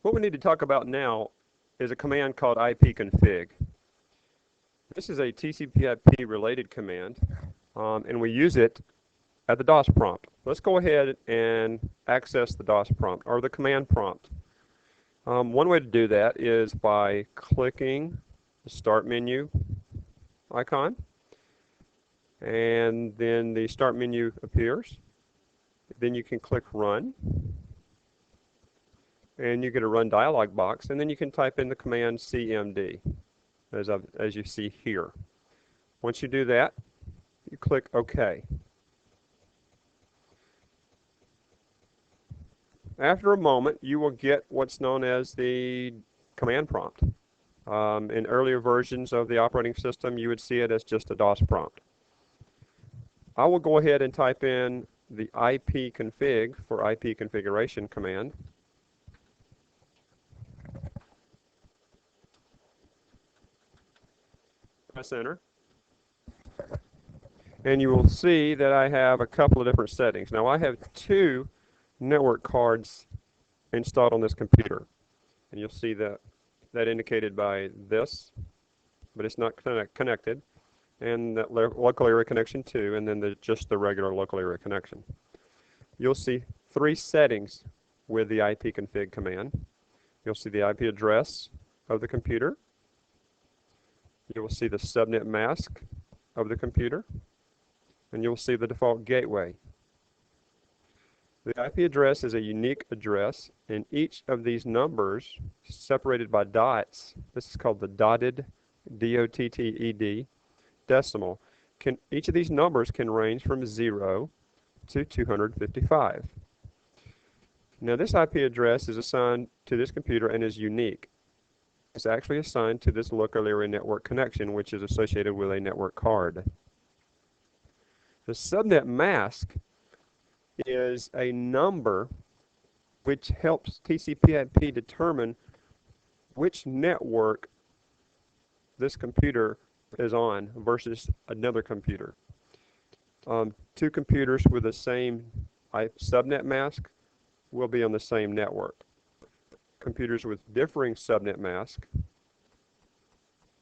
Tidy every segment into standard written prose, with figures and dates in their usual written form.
What we need to talk about now is a command called IPCONFIG. This is a TCP/IP related command, and we use it at the DOS prompt. Let's go ahead and access the DOS prompt, or the command prompt. One way to do that is by clicking the Start menu icon, and then the Start menu appears. Then you can click Run, and you get a Run dialog box, and then you can type in the command CMD, as you see here. Once you do that, you click OK. After a moment, you will get what's known as the command prompt. In earlier versions of the operating system, you would see it as just a DOS prompt. I will go ahead and type in the IPCONFIG for IP configuration command. Press enter. And you will see that I have a couple of different settings. Now I have two network cards installed on this computer. And you'll see that indicated by this, but it's not connected. And that local area connection 2, and then just the regular local area connection. You'll see three settings with the IPCONFIG command. You'll see the IP address of the computer. You will see the subnet mask of the computer, and you will see the default gateway. The IP address is a unique address, and each of these numbers, separated by dots, this is called the dotted, D-O-T-T-E-D, decimal. Each of these numbers can range from 0 to 255. Now this IP address is assigned to this computer and is unique. It's actually assigned to this local area network connection, which is associated with a network card. The subnet mask is a number which helps TCP/IP determine which network this computer is on versus another computer. Two computers with the same subnet mask will be on the same network. Computers with differing subnet mask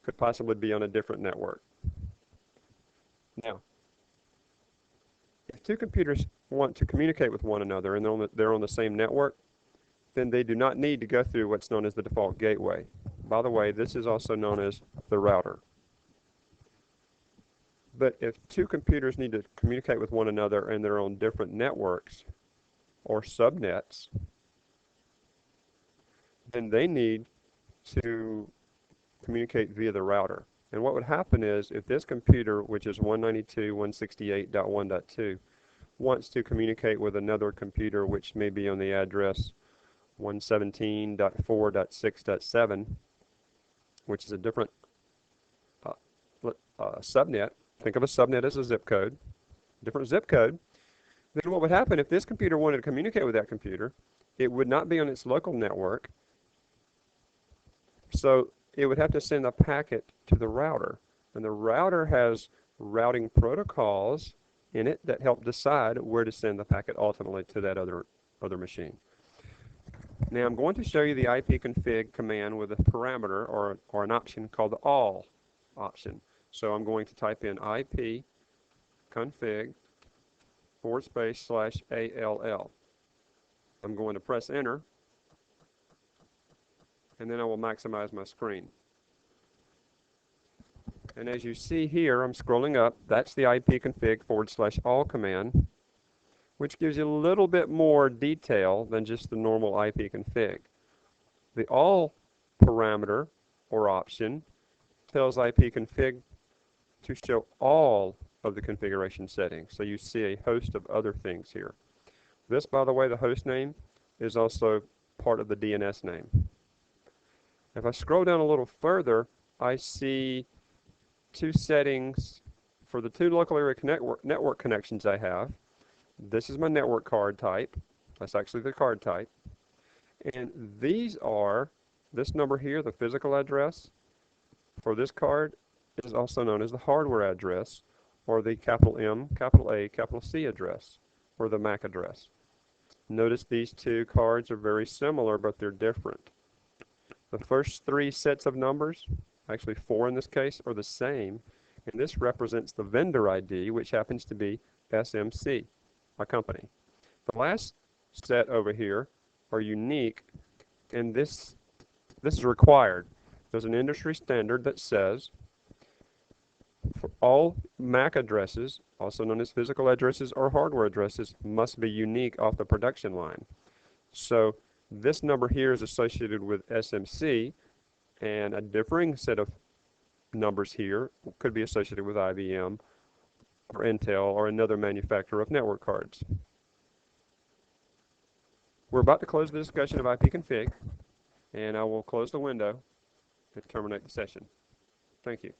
could possibly be on a different network. Now, if two computers want to communicate with one another and they're on the same network, then they do not need to go through what's known as the default gateway. By the way, this is also known as the router. But if two computers need to communicate with one another and they're on different networks or subnets, then they need to communicate via the router. And what would happen is, if this computer, which is 192.168.1.2, wants to communicate with another computer which may be on the address 117.4.6.7, which is a different subnet. Think of a subnet as a zip code, different zip code. Then what would happen if this computer wanted to communicate with that computer? It would not be on its local network, so it would have to send a packet to the router. And the router has routing protocols in it that help decide where to send the packet ultimately to that other machine. Now I'm going to show you the IPCONFIG command with a parameter or an option called the all option. So I'm going to type in IPCONFIG/ALL. I'm going to press enter, and then I will maximize my screen. And as you see here, I'm scrolling up. That's the IPCONFIG/all command, which gives you a little bit more detail than just the normal IPCONFIG. The all parameter or option tells IPCONFIG to show all of the configuration settings. So you see a host of other things here. This, by the way, the host name, is also part of the DNS name. If I scroll down a little further, I see two settings for the two local area network connections I have. This is my network card type. That's actually the card type. And these are, this number here, the physical address for this card, is also known as the hardware address, or the capital M, capital A, capital C address, or the MAC address. Notice these two cards are very similar, but they're different. The first three sets of numbers, actually four in this case, are the same, and this represents the vendor ID, which happens to be SMC, my company. The last set over here are unique, and this is required. There's an industry standard that says for all MAC addresses, also known as physical addresses or hardware addresses, must be unique off the production line. So this number here is associated with SMC, and a differing set of numbers here could be associated with IBM or Intel or another manufacturer of network cards. We're about to close the discussion of IPCONFIG, and I will close the window and terminate the session. Thank you.